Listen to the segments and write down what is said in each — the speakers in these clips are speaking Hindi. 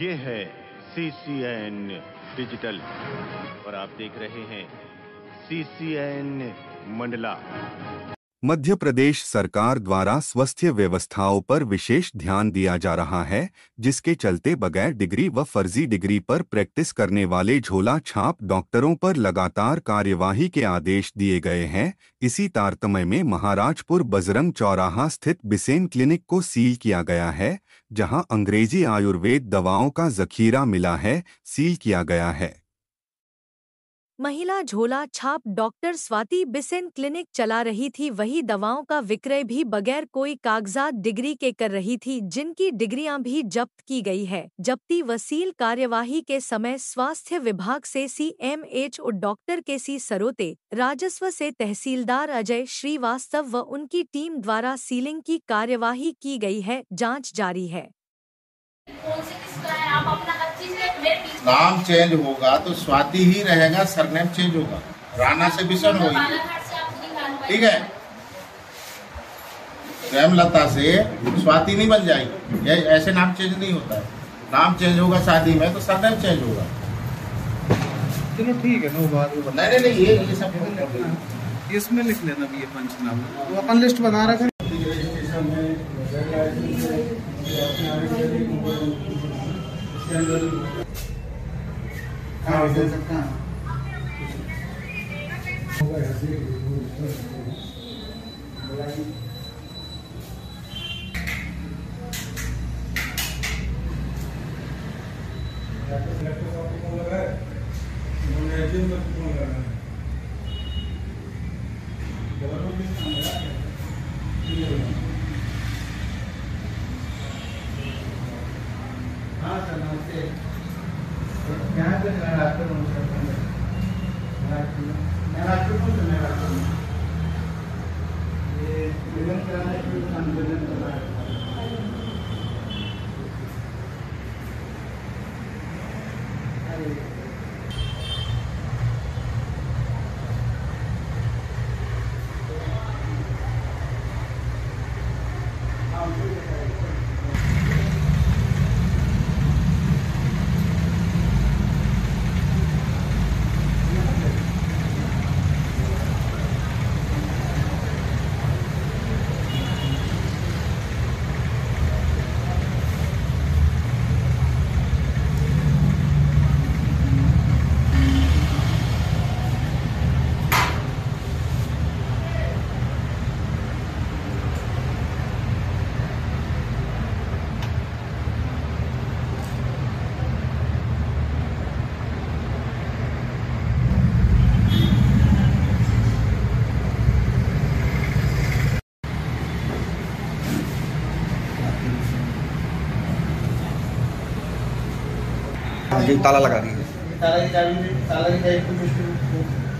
ये है CCN डिजिटल और आप देख रहे हैं CCN मंडला। मध्य प्रदेश सरकार द्वारा स्वास्थ्य व्यवस्थाओं पर विशेष ध्यान दिया जा रहा है, जिसके चलते बगैर डिग्री व फर्जी डिग्री पर प्रैक्टिस करने वाले झोला छाप डॉक्टरों पर लगातार कार्यवाही के आदेश दिए गए हैं। इसी तारतम्य में महाराजपुर बजरंग चौराहा स्थित बिसेन क्लिनिक को सील किया गया है, जहां अंग्रेजी आयुर्वेद दवाओं का जखीरा मिला है, सील किया गया है। महिला झोला छाप डॉक्टर स्वाति बिसेन क्लिनिक चला रही थी, वही दवाओं का विक्रय भी बगैर कोई कागजात डिग्री के कर रही थी, जिनकी डिग्रियां भी जब्त की गई है। जब्ती व सील कार्यवाही के समय स्वास्थ्य विभाग से CMHO डॉक्टर KC सरोते, राजस्व से तहसीलदार अजय श्रीवास्तव व उनकी टीम द्वारा सीलिंग की कार्यवाही की गई है। जाँच जारी है। नाम चेंज होगा तो स्वाति ही रहेगा, सरनेम चेंज होगा, राणा से बिशन होगी, ठीक है। प्रेमलता से स्वाति नहीं बन जाएगी, ऐसे नाम चेंज नहीं होता है। नाम चेंज होगा शादी में तो सरनेम चेंज होगा। चलो ठीक है, नो बात। नहीं ये सब इसमें लिख लेना भी ये पंचनामा, तो अपन लिस्ट बना रखा है। ताला लगा दीजिए। ताला की चाबी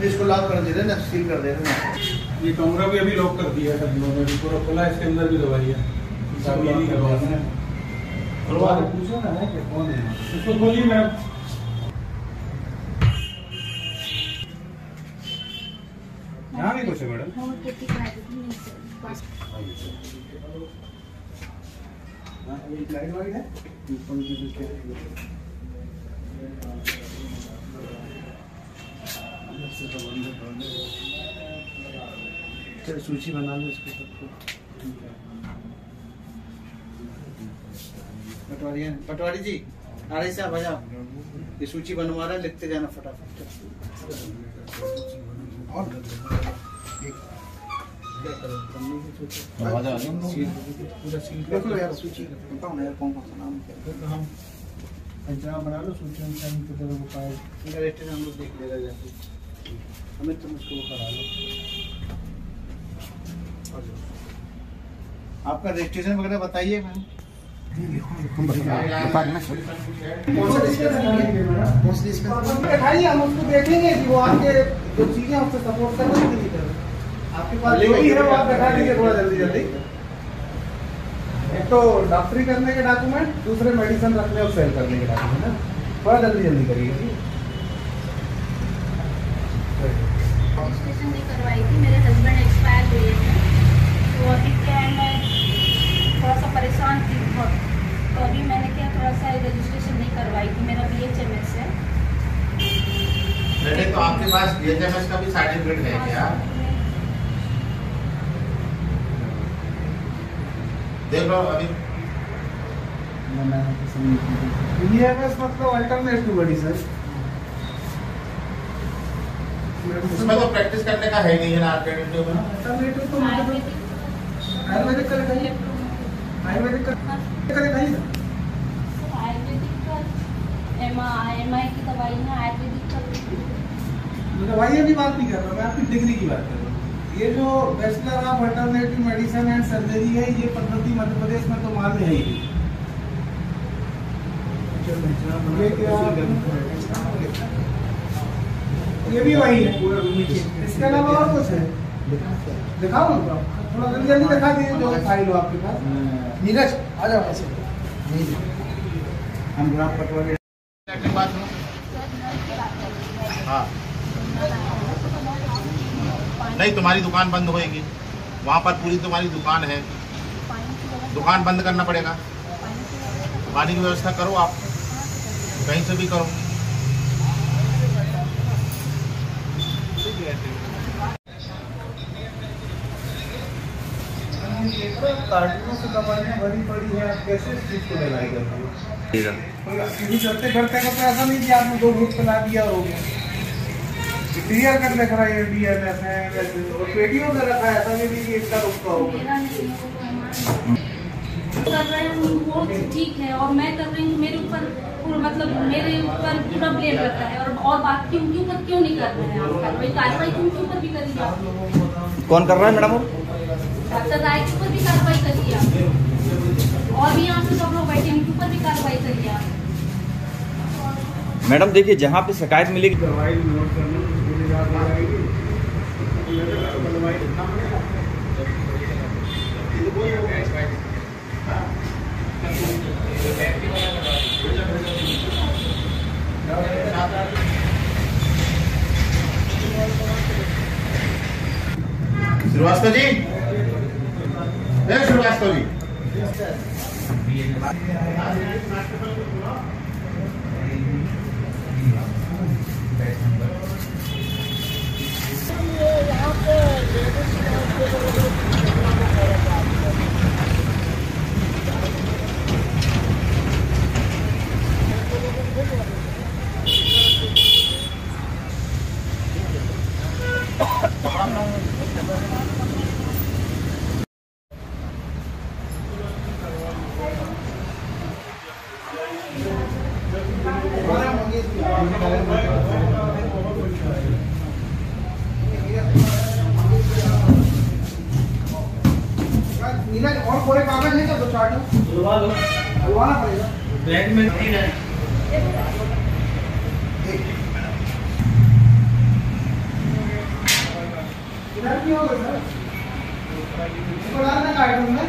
इसको लॉक कर दे रहे ना, सील कर दे रहे ना। ये कमरा भी अभी लॉक कर दिया है, पूरा खुला है, इसके अंदर भी दवाई है। चाबी नहीं करवा है, खुलवा के पूछो ना कि कौन है, इसको खोलिए मैम। यहाँ भी कुछ है मैडम। लाइट वाइट है, चलो सूची बना लो इसको सबको। पटवारी जी आरए साहब आ जाओ, ये सूची बनवा रहा है, लिखते जाना फटाफट। और देखो यार सूची बताओ ना यार, कौन कौन सा नाम है पंचांग बना लो, सूची में रजिस्ट्रेशन हम लोग देख लेगा जाके, हमें तुम उसको करा लो। आपका रजिस्ट्रेशन वगैरह बताइए मैम। हम उसको देखेंगे कि वो आपके जो चीजें उससे सपोर्ट कर रहे हैं, आपके पास जो भी है वो आप दिखा दीजिए थोड़ा जल्दी जल्दी। एक तो डॉक्टरी करने के डॉक्यूमेंट, दूसरे मेडिसिन रखने और सेल करने के डॉक्यूमेंट है, थोड़ा जल्दी जल्दी करिए। रजिस्ट्रेशन भी करवाई थी, मेरे हस्बैंड एक्सपायर हुए थे, तो अभी क्या मैं थोड़ा सा परेशान थी बहुत, तो अभी मैंने क्या थोड़ा सा रजिस्ट्रेशन नहीं करवाई थी, मेरा BHMS है। नहीं तो आपके पास BHMS का भी सर्टिफिकेट है क्या? देख लो अभी BHMS मतलब अल्टरनेटिव बॉडी सर, उसमें तो प्रैक्टिस करने का है नहीं है ना अल्टरनेटिव में। अल्टरनेटिव तो आयुर्वेदिक का दिखाइए, आयुर्वेदिक का दिखाइए। आयुर्वेदिक का MI की दवाई है, आयुर्वेदिक का दवाइयाँ की बात नहीं कर रहा मैं, आपकी डिग्री की बात कर रहा हूँ। ये जो bachelor of alternative medicine and surgery है, ये पद्धति मध्य प्रदेश में तो मान्य है ही। ये भी वही है, इसके अलावा और कुछ है? दिखाओ ना, थोड़ा जल्दी जल्दी दिखा दीजिए जो फाइल हो आपके पास। नीरज आ जाओ ऐसे, हम ग्राफ पटवा के हाँ नहीं, तुम्हारी दुकान बंद होएगी, वहाँ पर पूरी तुम्हारी दुकान है, दुकान बंद करना पड़ेगा। पानी की व्यवस्था करो आप, कहीं से भी करो। कार्टूनों से दवाइयाँ भरी पड़ी है, आप कैसे इस चीज को लगाई करते हो? करते करते तो ऐसा नहीं कि आपने 2 घूट पिला दिया हो गया। क्लियर कर लिख रहा है BHMS है, और पेटियों में रखा है, ऐसा नहीं कि इसका रुकता होगा। कर रहे हैं वो ठीक है, और मैं कर रही हूँ, मेरे ऊपर मतलब मेरे ऊपर पूरा ब्लेम लगता है। और बात की उनके ऊपर क्यों नहीं कर रहे हैं आप कार्रवाई? उनके ऊपर भी करिए आप। कौन कर रहा है मैडम? डॉक्टर राय के ऊपर भी कार्रवाई करिए आप, और भी यहाँ पे सब लोग बैठे हैं, उनके ऊपर भी कार्रवाई करिए आप। मैडम देखिए, जहाँ पे शिकायत मिलेगी श्रीवास्तव जी, श्रीवास्तव जी, नीरज और कोई कागज है क्या? 2 चार्ट बुलवाना पड़ेगा। बैग में नहीं है। इधर क्यों हो गए सर? इसको डालने का आइटम में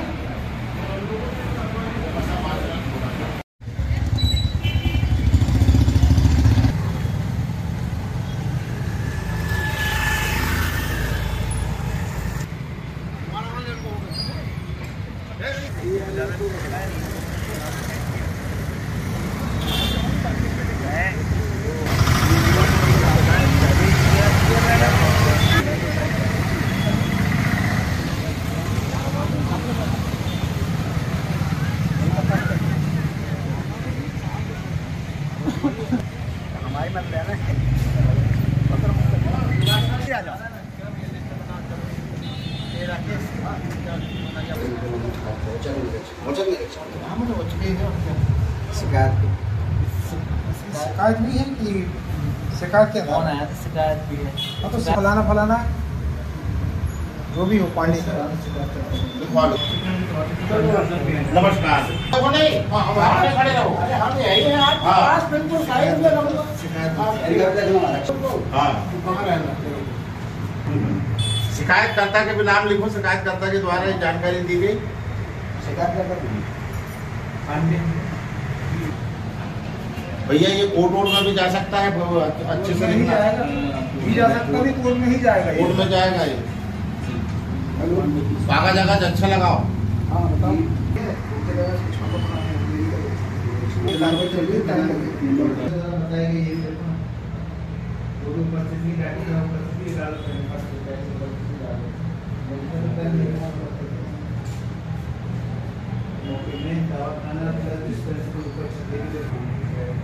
शिकायत भी है कि शिकायत क्या कौन आया था? शिकायत भी है। हाँ तो फलाना फलाना जो भी हो पानी का। नमस्कार। खड़े रहो। शिकायतकर्ता के भी नाम लिखो, शिकायतकर्ता के द्वारा ये जानकारी दी गई। भैया ये कोर्ट वोर्ट में भी जा सकता है, अच्छे से लिखना भी जा सकता है, कोर्ट में ही जाएगा, कोर्ट में जाएगा ये। कागज कागज अच्छा लगाओ। हाँ बताओ। कार्रवाई चल रही है, टाइम बताएंगे ये देखो ना, वो भी उपस्थिति डाली है, उपस्थिति डाल रहे हैं, दवाखाना डिस्पेंसरी ऊपर से निकल गई मैडम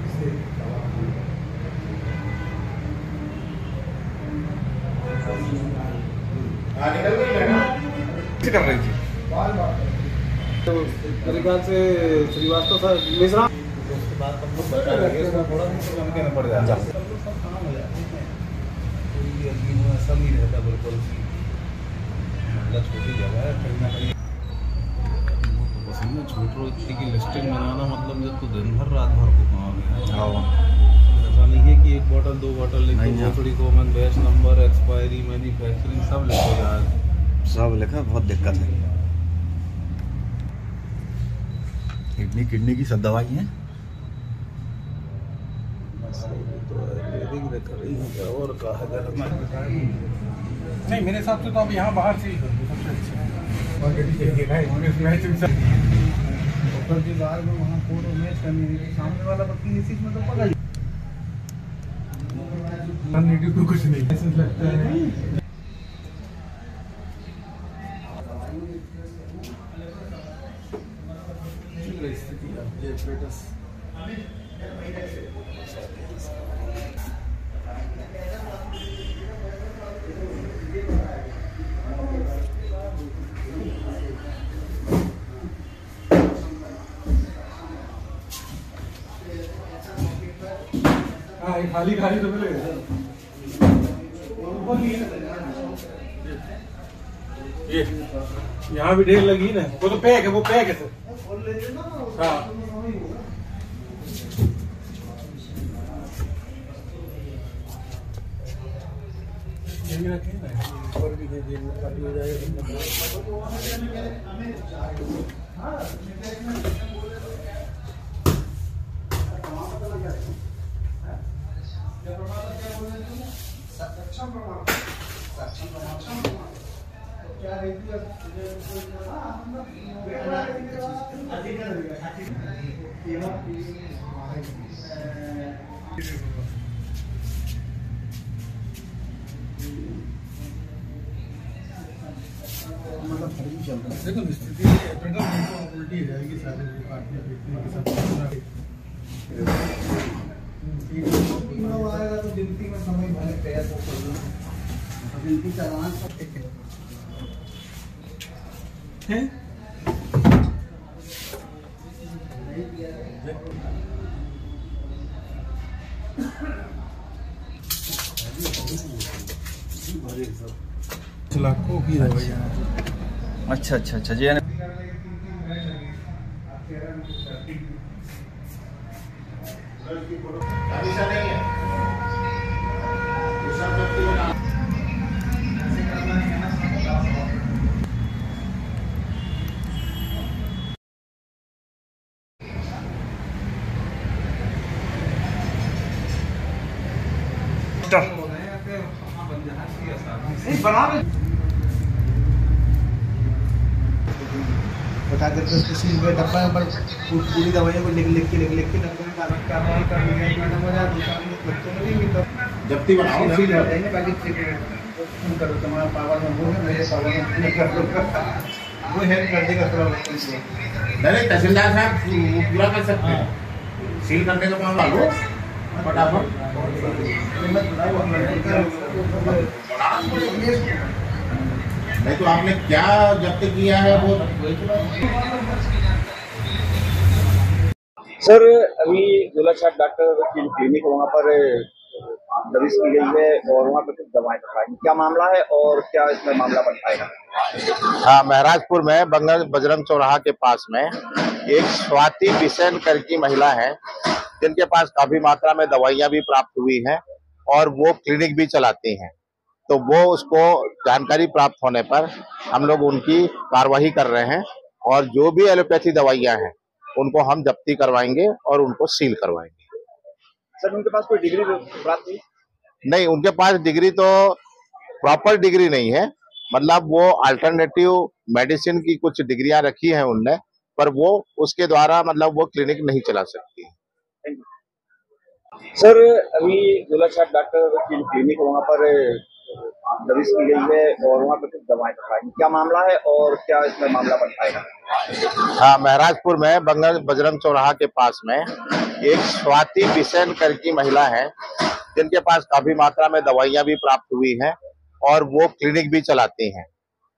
कर रही थी। तो मेरे ख्याल से श्रीवास्तव सर मिश्रा, उसके बाद हम लोग बता रहे हैं, थोड़ा कम कहना पड़ जाता है, ऐसा नहीं रहता बिल्कुल, छोटी जगह है, कहीं ना कहीं छोट रोटी की लिस्टिंग बनाना मतलब जब तो दिन भर रात भर को काम है। ऐसा नहीं है कि एक बोतल दो बोतल लिखो, थोड़ी common batch number, expiry, manufacturing सब लिखो यार, सब लिखा, बहुत दिक्कत है। किडनी की सब दवाई है और कहा नहीं, मेरे हिसाब से तो अब यहाँ बाहर से ही सबसे अच्छा डॉक्टर जी बाहर में वहाँ फोटो मैच करनी है, सामने वाला वकील इसी में तो पकड़ कुछ नहीं लगता है। हाँ, खाली खाली तो मिलेगा। ये यहाँ भी ढेर लगी ना, वो तो पैक है, वो पैक है सर। हाँ, यही रखे ना, और भी दे खाली हो जाएगा। देखो स्थिति उल्टी जाएगी, सारे काटने पीटने के साथ आएगा तो गिनती में समय भले तैयार हो, गिनती करवाना है। लाखों की दवाई। अच्छा अच्छा अच्छा जी। बता करके किसी डब्बा नंबर पूरी दवाइयों को लिख के डब्बे में कार्रवाई कर मैडम हो जाए, बच्चों में भी तो जब्ती बनाओ, सील कर देंगे, बाकी चेक करो तुम्हारा पावर में वो है, मेरे पावर में कर दो, वो हेल्प कर देगा थोड़ा बच्चों को। नहीं तहसीलदार साहब वो पूरा कर सकते हैं, सील करने का मामला लो फटाफट। नहीं तो आपने क्या जब्त किया है वो। सर अभी गोलाघाट डॉक्टर की क्लिनिक वहाँ पर दबिश की गई है और वहाँ पर कुछ दवाएं रखाई, क्या मामला है और क्या इसमें मामला बन पाएगा? हाँ, महराजपुर में बजरंग चौराहा के पास में एक स्वाति बिसेन करके महिला है, जिनके पास काफी मात्रा में दवाइयां भी प्राप्त हुई हैं और वो क्लिनिक भी चलाती हैं। तो वो उसको जानकारी प्राप्त होने पर हम लोग उनकी कार्यवाही कर रहे हैं और जो भी एलोपैथी दवाइयां हैं उनको हम जब्ती करवाएंगे और उनको सील करवाएंगे। सर उनके पास कोई डिग्री प्राप्त हुई? नहीं, उनके पास डिग्री तो प्रॉपर डिग्री नहीं है, मतलब वो अल्टरनेटिव मेडिसिन की कुछ डिग्रियां रखी हैं उनने, पर वो उसके द्वारा मतलब वो क्लिनिक नहीं चला सकती। Thank you. सर, अभी झोला छाप डॉक्टर की क्लिनिक वहाँ पर दबिश की गई है और वहाँ पर कुछ दवाएं खाई, क्या मामला है और क्या इसमें मामला बन पाएगा? हाँ, महराजपुर में बजरंग चौराहा के पास में एक स्वाति बिसेन करके महिला है, जिनके पास काफी मात्रा में दवाइयां भी प्राप्त हुई हैं और वो क्लिनिक भी चलाती हैं।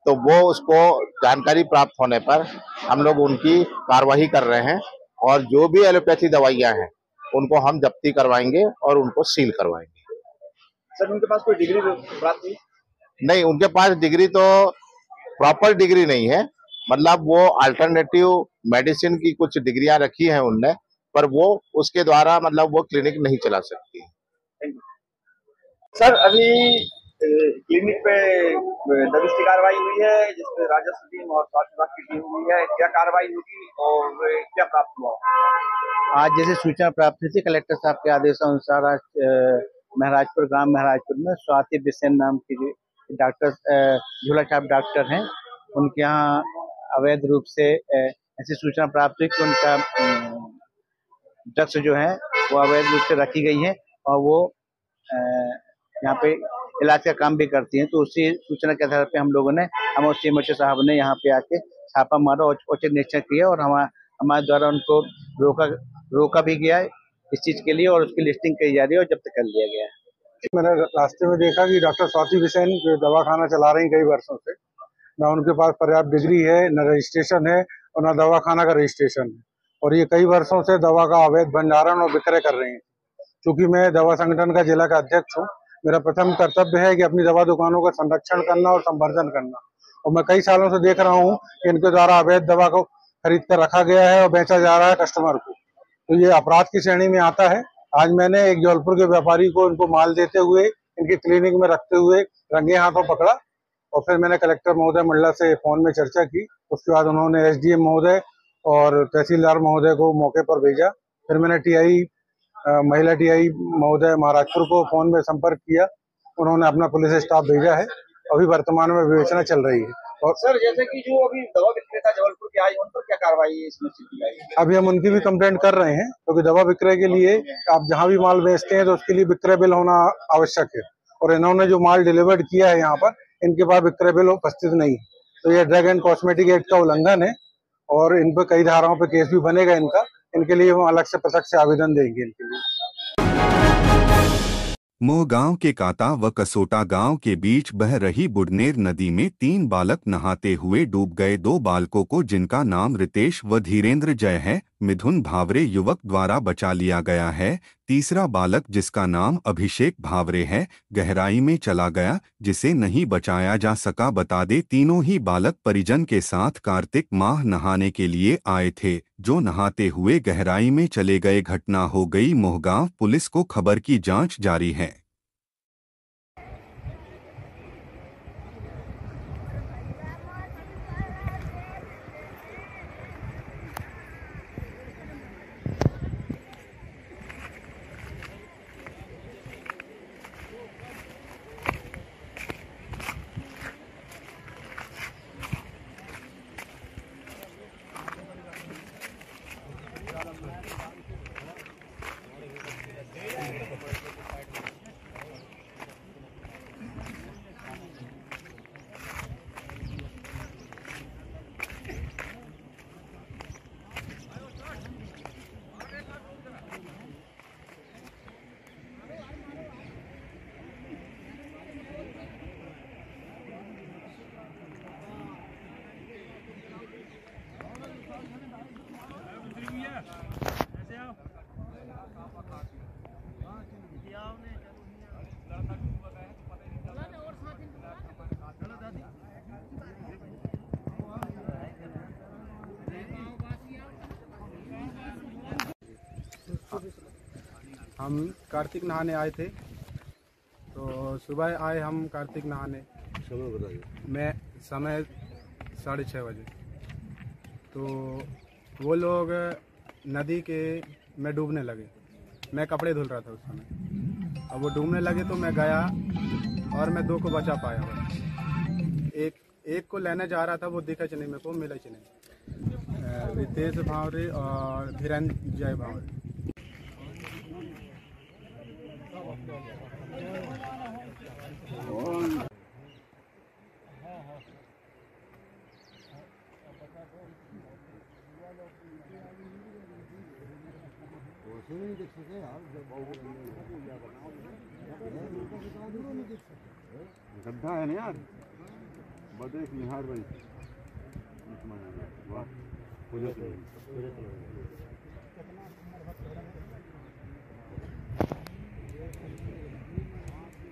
तो वो उसको जानकारी प्राप्त होने पर हम लोग उनकी कार्रवाई कर रहे हैं और जो भी एलोपैथी दवाइयां हैं उनको हम जब्ती करवाएंगे और उनको सील करवाएंगे। सर, उनके पास कोई डिग्री प्राप्त हुई? नहीं, उनके पास डिग्री तो प्रॉपर डिग्री नहीं है, मतलब वो अल्टरनेटिव मेडिसिन की कुछ डिग्रियां रखी हैं उनने, पर वो उसके द्वारा मतलब वो क्लिनिक नहीं चला सकती। सर, अभी क्लिनिक पे दबिश की कार्रवाई हुई है जिसमें राजस्व टीम और स्वास्थ्य विभाग की टीम हुई है, क्या कार्रवाई होगी और क्या प्राप्त हुआ? आज जैसे सूचना प्राप्त हुई थी, कलेक्टर साहब के आदेशानुसार आज महराजपुर ग्राम महराजपुर में स्वाति बिसेन नाम की डॉक्टर झोला छाप डॉक्टर हैं, उनके यहाँ अवैध रूप से ऐसी सूचना प्राप्त हुई कि उनका ड्रग्स जो है वो अवैध रूप से रखी गई है और वो यहाँ पे इलाज का काम भी करती हैं। तो उसी सूचना के आधार पे हम लोगों ने और सीएमएचओ साहब ने यहाँ पे आके छापा मारा और उचित निरीक्षण किया और हमारे द्वारा उनको रोका भी गया है इस चीज के लिए और उसकी लिस्टिंग की जा रही है और जब्त कर लिया गया है। मैंने रास्ते में देखा कि डॉक्टर स्वाति बिसेन जो दवा खाना चला रही कई वर्षों से, न उनके पास पर्याप्त डिग्री है, न रजिस्ट्रेशन है और न दवा खाना का रजिस्ट्रेशन है, और ये कई वर्षों से दवा का अवैध भंडारण और विक्रय कर रही हैं। चूंकि मैं दवा संगठन का जिला का अध्यक्ष हूँ, मेरा प्रथम कर्तव्य है कि अपनी दवा दुकानों का संरक्षण करना और संवर्धन करना, और मैं कई सालों से देख रहा हूँ कि इनके द्वारा अवैध दवा को खरीद कर रखा गया है और बेचा जा रहा है कस्टमर को, तो ये अपराध की श्रेणी में आता है। आज मैंने एक जौलपुर के व्यापारी को इनको माल देते हुए इनकी क्लिनिक में रखते हुए रंगे हाथों पकड़ा और फिर मैंने कलेक्टर महोदय मंडला से फोन में चर्चा की। उसके बाद उन्होंने एसडीएम महोदय और तहसीलदार महोदय को मौके पर भेजा। फिर मैंने महिला टीआई महोदय महाराजपुर को फोन में संपर्क किया, उन्होंने अपना पुलिस स्टाफ भेजा है। अभी वर्तमान में विवेचना चल रही है। और सर, जैसे कि जो अभी दवा विक्रेता जबलपुर के आए उन पर क्या कार्रवाई इसमें की गई है? अभी हम उनकी भी कंप्लेंट कर रहे हैं, क्योंकि दवा विक्रय के लिए आप जहां भी माल बेचते हैं तो उसके लिए विक्रय बिल होना आवश्यक है, और इन्होंने जो माल डिलीवर्ड किया है यहाँ पर, इनके पास विक्रय बिल उपस्थित नहीं है, तो ये ड्रग एंड कॉस्मेटिक एक्ट का उल्लंघन है और इन पर कई धाराओं पर केस भी बनेगा इनके लिए हम अलग से प्रत्यक्ष आवेदन देंगे इनके लिए। मोहगांव के काता व कसोटा गांव के बीच बह रही बुडनेर नदी में 3 बालक नहाते हुए डूब गए। 2 बालकों को, जिनका नाम रितेश व धीरेन्द्र जय है, मिथुन भावरे युवक द्वारा बचा लिया गया है। तीसरा बालक, जिसका नाम अभिषेक भावरे है, गहराई में चला गया, जिसे नहीं बचाया जा सका। बता दे, तीनों ही बालक परिजन के साथ कार्तिक माह नहाने के लिए आए थे, जो नहाते हुए गहराई में चले गए। घटना हो गई मोहगांव। पुलिस को खबर की जांच जारी है। हम कार्तिक नहाने आए थे, तो सुबह आए हम कार्तिक नहाने। समय बताइए। मैं समय 6:30 बजे। तो वो लोग नदी के में डूबने लगे। मैं कपड़े धुल रहा था उस समय। अब वो डूबने लगे तो मैं गया और मैं 2 को बचा पाया बस। एक को लेने जा रहा था, वो दिखा नहीं मेरे को, मिला नहीं। रितेश भावरे और धीरेन्द्र जय भावरे। गड्ढा है ना यार, बड़े निहार भाई वाह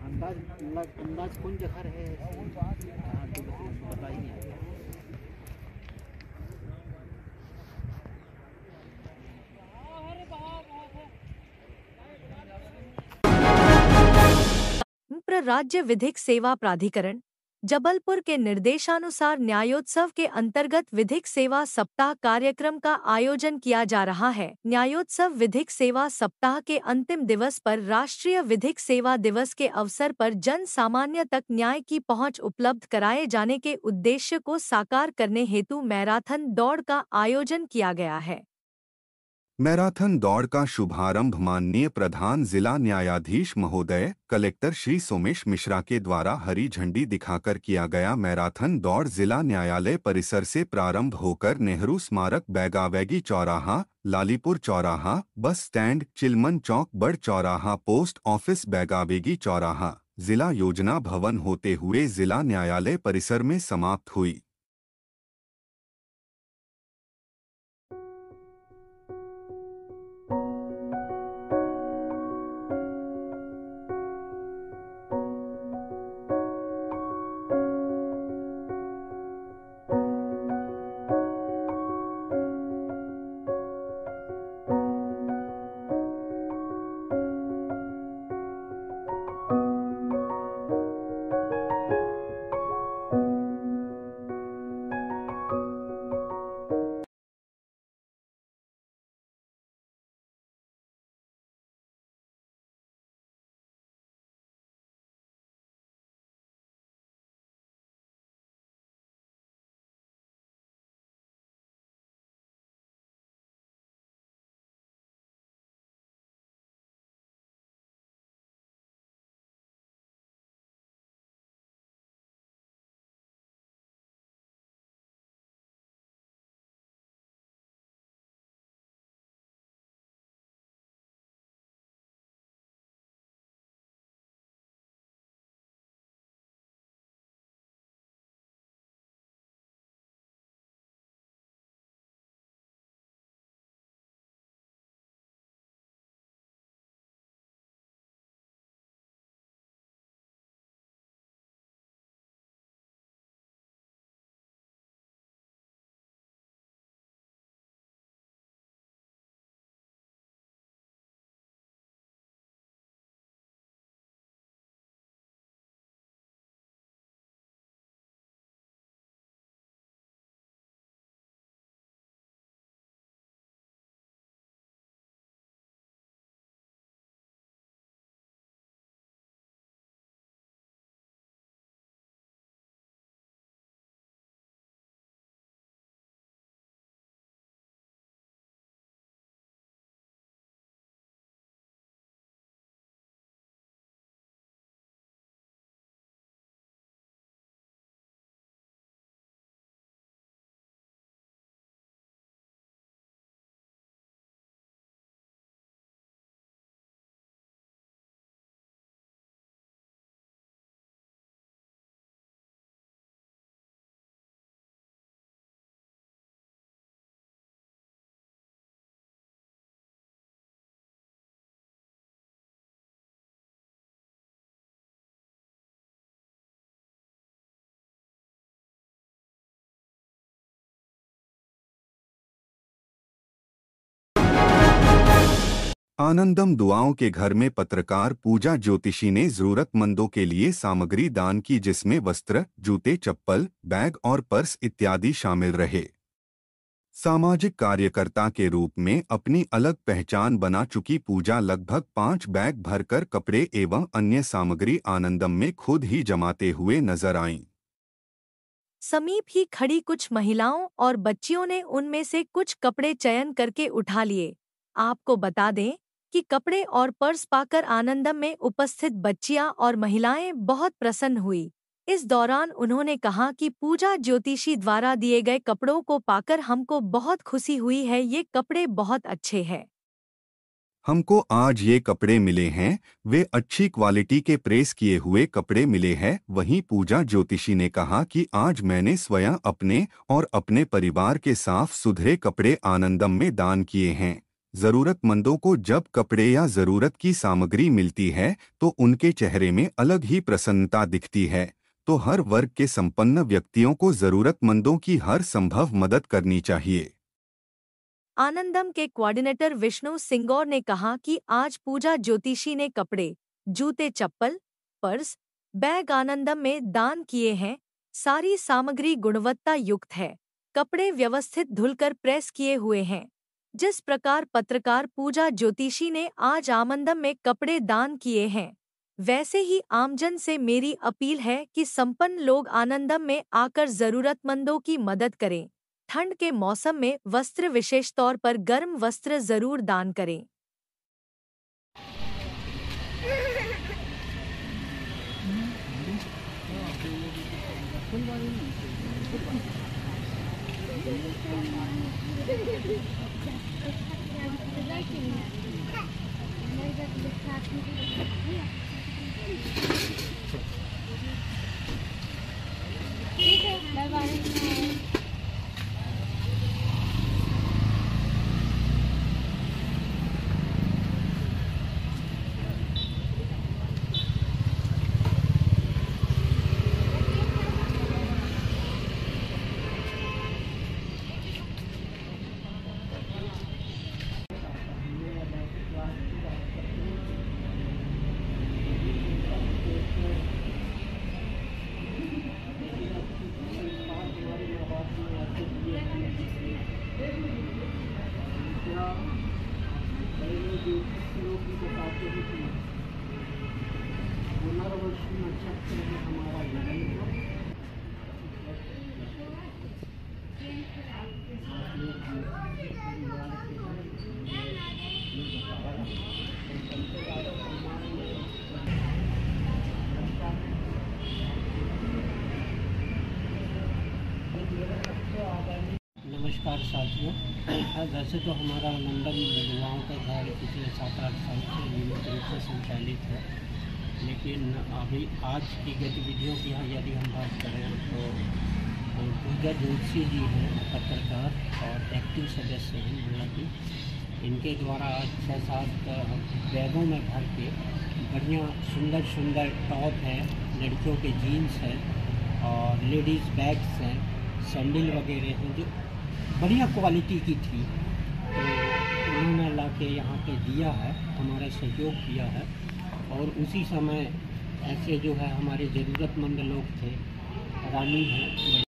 अंदाज कौन जगह रहे बता ही नहीं। राज्य विधिक सेवा प्राधिकरण जबलपुर के निर्देशानुसार न्यायोत्सव के अंतर्गत विधिक सेवा सप्ताह कार्यक्रम का आयोजन किया जा रहा है। न्यायोत्सव विधिक सेवा सप्ताह के अंतिम दिवस पर राष्ट्रीय विधिक सेवा दिवस के अवसर पर जन सामान्य तक न्याय की पहुंच उपलब्ध कराए जाने के उद्देश्य को साकार करने हेतु मैराथन दौड़ का आयोजन किया गया है। मैराथन दौड़ का शुभारंभ माननीय प्रधान जिला न्यायाधीश महोदय कलेक्टर श्री सोमेश मिश्रा के द्वारा हरी झंडी दिखाकर किया गया। मैराथन दौड़ जिला न्यायालय परिसर से प्रारंभ होकर नेहरू स्मारक, बैगावैगी चौराहा, लालीपुर चौराहा, बस स्टैंड, चिलमन चौक, बड़ चौराहा, पोस्ट ऑफिस, बैगावेगी चौराहा, जिला योजना भवन होते हुए जिला न्यायालय परिसर में समाप्त हुई। आनंदम दुआओं के घर में पत्रकार पूजा ज्योतिषी ने जरूरतमंदों के लिए सामग्री दान की, जिसमें वस्त्र, जूते, चप्पल, बैग और पर्स इत्यादि शामिल रहे। सामाजिक कार्यकर्ता के रूप में अपनी अलग पहचान बना चुकी पूजा लगभग 5 बैग भरकर कपड़े एवं अन्य सामग्री आनंदम में खुद ही जमाते हुए नजर आईं। समीप ही खड़ी कुछ महिलाओं और बच्चियों ने उनमें से कुछ कपड़े चयन करके उठा लिए। आपको बता दें कि कपड़े और पर्स पाकर आनंदम में उपस्थित बच्चियां और महिलाएं बहुत प्रसन्न हुई। इस दौरान उन्होंने कहा कि पूजा ज्योतिषी द्वारा दिए गए कपड़ों को पाकर हमको बहुत खुशी हुई है, ये कपड़े बहुत अच्छे हैं। हमको आज ये कपड़े मिले हैं, वे अच्छी क्वालिटी के प्रेस किए हुए कपड़े मिले हैं। वहीं पूजा ज्योतिषी ने कहा कि आज मैंने स्वयं अपने और अपने परिवार के साफ सुथरे कपड़े आनंदम में दान किए हैं। जरूरतमंदों को जब कपड़े या जरूरत की सामग्री मिलती है तो उनके चेहरे में अलग ही प्रसन्नता दिखती है। तो हर वर्ग के संपन्न व्यक्तियों को जरूरतमंदों की हर संभव मदद करनी चाहिए। आनंदम के कोऑर्डिनेटर विष्णु सिंगौर ने कहा कि आज पूजा ज्योतिषी ने कपड़े, जूते, चप्पल, पर्स, बैग आनंदम में दान किए हैं। सारी सामग्री गुणवत्ता युक्त है। कपड़े व्यवस्थित धुलकर प्रेस किए हुए हैं। जिस प्रकार पत्रकार पूजा ज्योतिषी ने आज आनंदम में कपड़े दान किए हैं, वैसे ही आमजन से मेरी अपील है कि संपन्न लोग आनंदम में आकर जरूरतमंदों की मदद करें। ठंड के मौसम में वस्त्र, विशेष तौर पर गर्म वस्त्र जरूर दान करें। ठीक है, बाय बाय। नमस्कार साथियों। वैसे तो हमारा आनंदम युवाओं का घर पिछले 7-8 साल से नियमित रूप से संचालित है, लेकिन अभी आज की गतिविधियों की यदि हम बात करें तो पूजा जोशी जी हैं, पत्रकार और एक्टिव सदस्य हैं महिला की। इनके द्वारा आज 6-7 बैगों में भर के बढ़िया सुंदर सुंदर टॉप हैं, लड़कियों के जीन्स हैं और लेडीज़ बैग्स हैं, सैंडल वगैरह हैं जो बढ़िया क्वालिटी की थी। तो उन्होंने ला के यहाँ पे दिया है, हमारा सहयोग किया है। और उसी समय ऐसे जो है हमारे ज़रूरतमंद लोग थे, रानी हैं,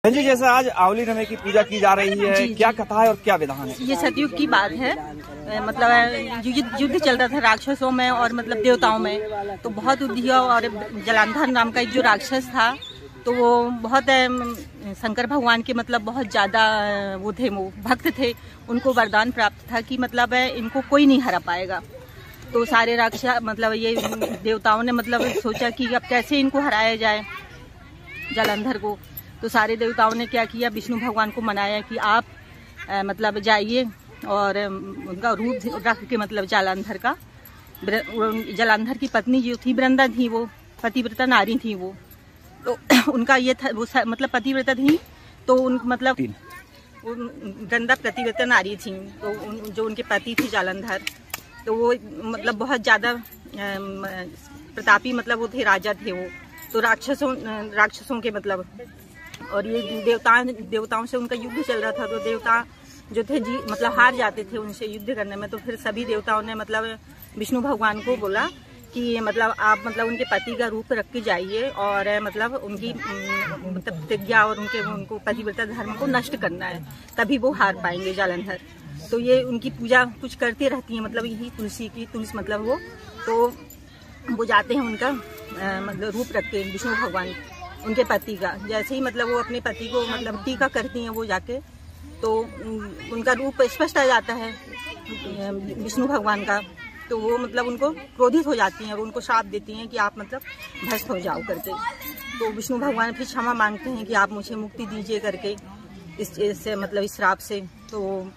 जी, जैसे आज आवली नमे की पूजा की जा रही है, क्या कथा है और क्या विधान है? ये सतयुग की बात है। मतलब युद्ध चल रहा था राक्षसों में और मतलब देवताओं में, तो बहुत युद्ध हुआ और जलांधर नाम का एक जो राक्षस था, तो वो बहुत शंकर भगवान के मतलब बहुत ज्यादा वो थे, वो भक्त थे। उनको वरदान प्राप्त था कि मतलब इनको कोई नहीं हरा पाएगा। तो सारे राक्षस मतलब ये देवताओं ने मतलब सोचा कि अब कैसे इनको हराया जाए जलंधर को। तो सारे देवताओं ने क्या किया, विष्णु भगवान को मनाया कि आप मतलब जाइए और उनका रूप रख के मतलब जलंधर का, जलंधर की पत्नी जो थी वृंदा थी, वो पतिव्रता नारी थी वो, तो उनका ये था वो मतलब पतिव्रता थी, तो उन मतलब वृंदा पतिव्रता नारी थी, तो जो उनके पति थे जलंधर, तो वो मतलब बहुत ज्यादा प्रतापी मतलब वो थे, राजा थे वो। तो राक्षसों के मतलब और ये देवताओं से उनका युद्ध चल रहा था, तो देवता जो थे जी मतलब हार जाते थे उनसे युद्ध करने में। तो फिर सभी देवताओं ने मतलब विष्णु भगवान को बोला कि मतलब आप मतलब उनके पति का रूप रख के जाइए और मतलब उनकी मतलब प्रतिज्ञा और उनको पतिव्रता धर्म को नष्ट करना है, तभी वो हार पाएंगे जलंधर। तो ये उनकी पूजा कुछ करती रहती है, मतलब यही तुलसी मतलब वो, तो वो जाते हैं उनका मतलब रूप रख के विष्णु भगवान उनके पति का। जैसे ही मतलब वो अपने पति को मतलब टीका करती हैं वो जाके, तो उनका रूप स्पष्ट आ जाता है विष्णु भगवान का। तो वो मतलब उनको क्रोधित हो जाती हैं और उनको श्राप देती हैं कि आप मतलब भ्रष्ट हो जाओ करके। तो विष्णु भगवान फिर क्षमा मांगते हैं कि आप मुझे मुक्ति दीजिए करके इससे मतलब इस श्राप से। तो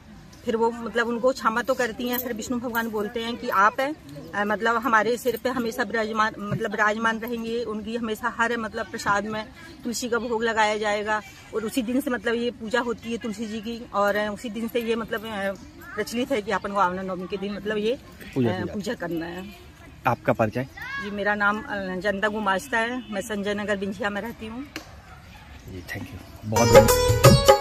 फिर वो मतलब उनको क्षमा तो करती हैं। फिर विष्णु भगवान बोलते हैं कि आप मतलब हमारे सिर पे हमेशा विराजमान रहेंगे, उनकी हमेशा हर मतलब प्रसाद में तुलसी का भोग लगाया जाएगा। और उसी दिन से मतलब ये पूजा होती है तुलसी जी की, और उसी दिन से ये मतलब प्रचलित है कि अपन को आवना नवमी के दिन मतलब ये पूजा करना है। आपका परिचय? जी, मेरा नाम जनता गुमास्ता है, मैं संजय नगर बिंझिया में रहती हूँ। जी, थैंक यू बहुत।